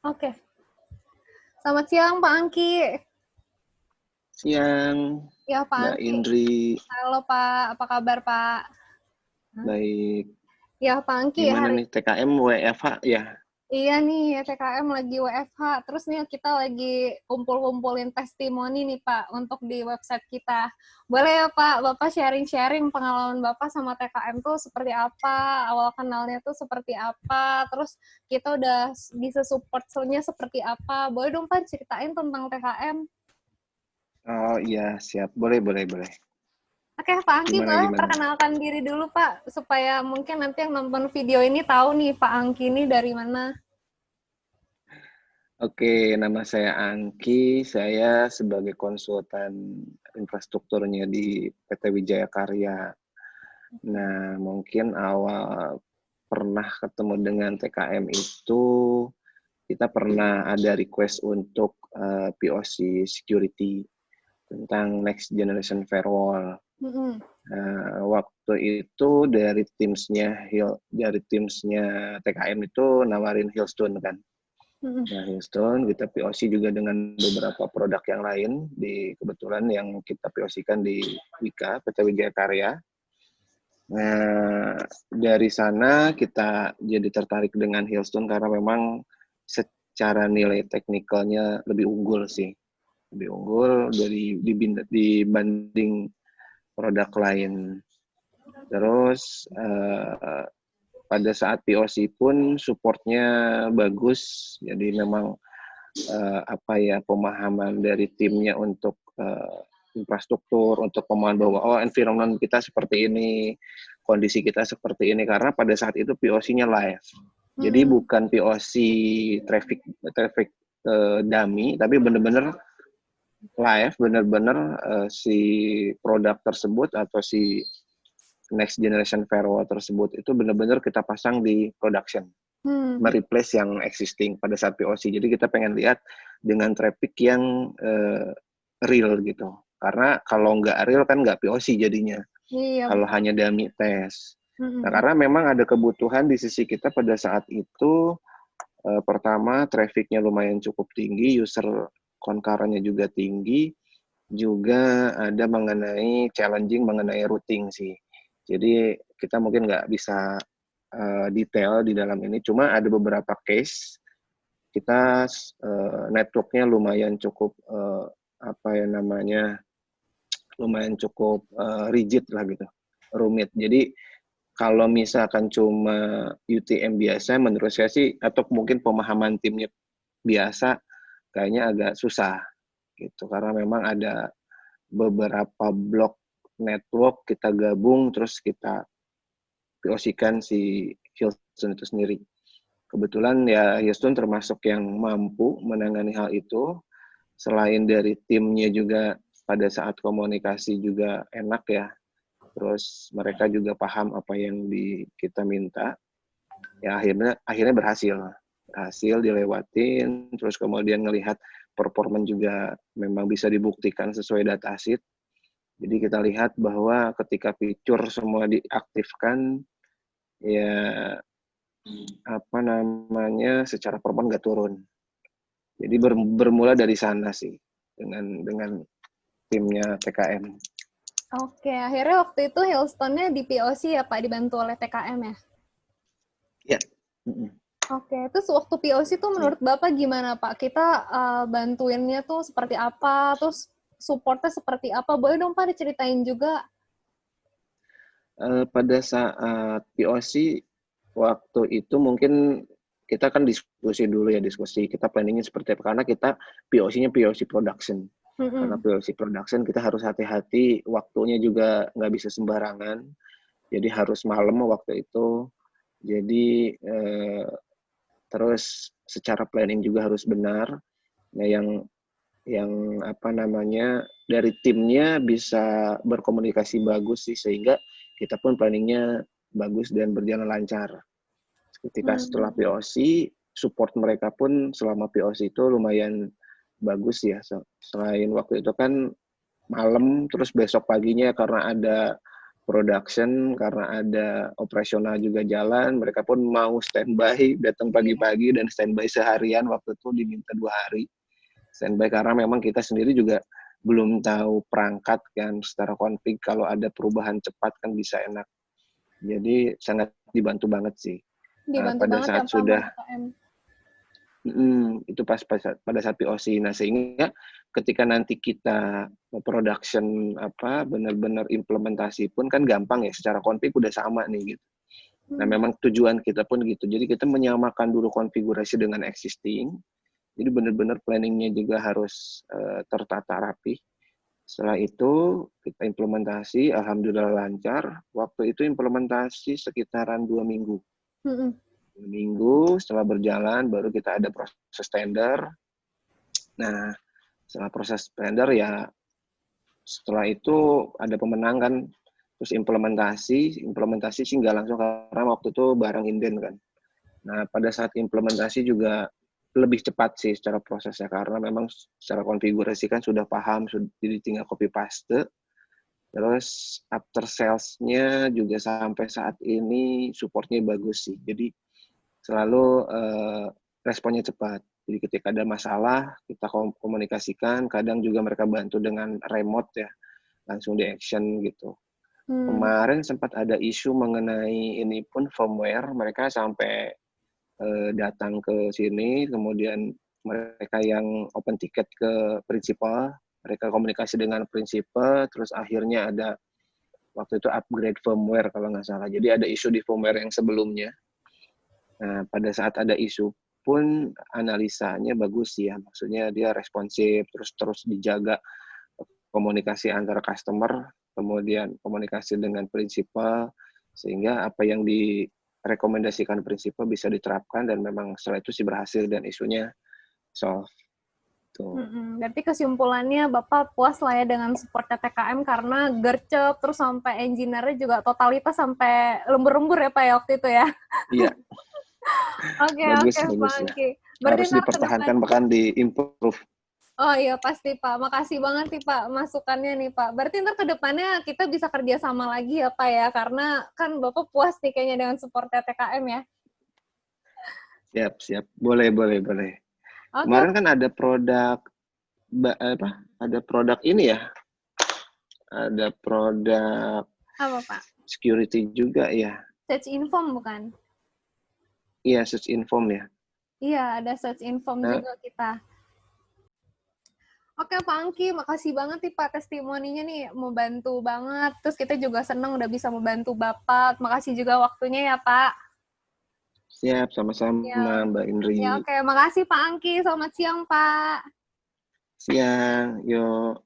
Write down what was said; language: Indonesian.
Oke. Selamat siang, Pak Angki. Siang, Ya, Pak Mbak Angki. Indri. Halo, Pak. Apa kabar, Pak? Baik. Ya, Pak Angki, Gimana hari nih TKM WFH ya? iya nih, TKM lagi WFH. Terus nih kita lagi kumpul-kumpulin testimoni nih, Pak, untuk di website kita. Boleh ya, Pak, Bapak sharing-sharing pengalaman Bapak sama TKM tuh seperti apa, awal kenalnya tuh seperti apa, terus kita udah bisa support-nya seperti apa. Boleh dong, Pak, ceritain tentang TKM? Oh iya, siap. Boleh, boleh, boleh. Oke, Pak Angki Gimana, boleh gimana? perkenalkan diri dulu, Pak, supaya mungkin nanti yang nonton video ini tahu nih Pak Angki ini dari mana. Oke, nama saya Angki. Saya sebagai konsultan infrastrukturnya di PT Wijaya Karya. Nah, mungkin awal pernah ketemu dengan TKM itu, kita pernah ada request untuk POC security tentang next generation firewall. Mm-mm. Waktu itu dari timsnya TKM itu nawarin Hillstone kan. Mm-mm. Nah, Hillstone kita POC juga dengan beberapa produk yang lain di kebetulan yang kita POC-kan di Wika PT Wijaya Karya. Nah, dari sana kita jadi tertarik dengan Hillstone karena memang secara nilai teknikalnya lebih unggul sih. Lebih unggul dibanding produk lain. Terus pada saat POC pun supportnya bagus, jadi memang pemahaman dari timnya untuk infrastruktur, untuk pemahaman bahwa environment kita seperti ini, kondisi kita seperti ini, karena pada saat itu POC-nya live. Jadi Mm-mm. bukan POC traffic dummy, tapi benar-benar live, benar-benar si produk tersebut atau si next generation firewall tersebut itu benar-benar kita pasang di production, Mm. mereplace yang existing pada saat POC. Jadi kita pengen lihat dengan traffic yang real gitu. Karena kalau nggak real kan nggak POC jadinya. Iya. Kalau hanya dummy test. Nah, Mm-mm. karena memang ada kebutuhan di sisi kita pada saat itu, pertama trafficnya lumayan cukup tinggi, user concurrent-nya juga tinggi, juga ada mengenai challenging mengenai routing sih. Jadi kita mungkin nggak bisa detail di dalam ini, cuma ada beberapa case kita networknya lumayan cukup lumayan cukup rigid lah gitu, rumit. Jadi kalau misalkan cuma UTM biasa, menurut saya sih, atau mungkin pemahaman timnya biasa, kayaknya agak susah gitu, karena memang ada beberapa blok network kita gabung terus kita POC-kan si Houston itu sendiri. Kebetulan ya Houston termasuk yang mampu menangani hal itu. Selain dari timnya juga pada saat komunikasi juga enak ya. Terus mereka juga paham apa yang kita minta. Ya akhirnya berhasil dilewatin. Terus kemudian ngelihat performa juga memang bisa dibuktikan sesuai datasheet. Jadi kita lihat bahwa ketika fitur semua diaktifkan, ya secara performa nggak turun. Jadi bermula dari sana sih dengan timnya TKM. Oke, akhirnya waktu itu Hailstone-nya di POC ya Pak, dibantu oleh TKM ya? Ya. Oke, terus waktu POC tuh menurut Bapak gimana Pak? Kita bantuinnya tuh seperti apa? Terus supportnya seperti apa? Boleh dong Pak diceritain juga? Pada saat POC waktu itu mungkin kita kan diskusi kita planningnya seperti apa, karena kita POC-nya POC production. Karena Mm-mm. POC production kita harus hati-hati, waktunya juga nggak bisa sembarangan, jadi harus malam waktu itu. Jadi terus secara planning juga harus benar. Nah, yang dari timnya bisa berkomunikasi bagus sih, sehingga kita pun planningnya bagus dan berjalan lancar. Ketika setelah POC, support mereka pun selama POC itu lumayan bagus ya. Selain waktu itu kan malam, terus besok paginya karena ada production karena ada operasional juga jalan, mereka pun mau standby, datang pagi-pagi dan standby seharian, waktu itu diminta 2 hari standby karena memang kita sendiri juga belum tahu perangkat kan secara config, kalau ada perubahan cepat kan bisa enak. Jadi sangat dibantu banget sih. Dibantu Pada banget ya saat Pak sudah sama PKM. itu pada saat POC. Nah, sehingga ketika nanti kita production benar-benar implementasi pun kan gampang ya, secara config udah sama nih gitu. Nah, memang tujuan kita pun gitu. Jadi kita menyamakan dulu konfigurasi dengan existing. Jadi benar-benar planningnya juga harus tertata rapi. Setelah itu kita implementasi, alhamdulillah lancar. Waktu itu implementasi sekitaran 2 minggu. 2 minggu setelah berjalan baru kita ada proses tender. Nah, setelah proses tender ya setelah itu ada pemenang kan, terus implementasi sih nggak langsung karena waktu itu barang inden kan. Nah, pada saat implementasi juga lebih cepat sih secara prosesnya karena memang secara konfigurasi kan sudah paham, jadi tinggal copy paste. Terus after sales-nya juga sampai saat ini supportnya bagus sih. Jadi selalu responnya cepat. Jadi ketika ada masalah, kita komunikasikan, kadang juga mereka bantu dengan remote ya, langsung di action gitu. Kemarin sempat ada isu mengenai ini pun firmware, mereka sampai datang ke sini, kemudian mereka yang open ticket ke prinsipal, mereka komunikasi dengan prinsipal, terus akhirnya ada waktu itu upgrade firmware kalau nggak salah. Jadi ada isu di firmware yang sebelumnya. Nah, pada saat ada isu pun analisanya bagus ya, maksudnya dia responsif, terus dijaga komunikasi antara customer, kemudian komunikasi dengan prinsipal, sehingga apa yang direkomendasikan prinsipal bisa diterapkan dan memang setelah itu sih berhasil dan isunya solve. Tuh. Berarti kesimpulannya Bapak puas lah ya dengan support TKM karena gercep, terus sampai engineer-nya juga totalitas sampai lembur-lembur ya Pak ya waktu itu ya? Iya. Oke, bagus Pak ya. Angki. Berarti Harus dipertahankan bahkan di-improve. Oh iya pasti Pak, makasih banget nih Pak masukannya nih Pak. Berarti ntar ke depannya kita bisa kerja sama lagi ya Pak ya, karena kan Bapak puas nih kayaknya dengan support TKM ya. Siap. Boleh. Okay. Kemarin kan ada produk ini ya, ada produk apa Pak? Security juga ya. Search Inform bukan? Iya, Search Inform ya. Iya, ada Search Inform juga kita. Oke Pak Angki, makasih banget nih Pak testimoninya nih, mau bantu banget. Terus kita juga senang udah bisa membantu Bapak. Makasih juga waktunya ya Pak. Siap, sama-sama Mbak Indri. Ya oke, makasih Pak Angki. Selamat siang Pak. Siang, yuk.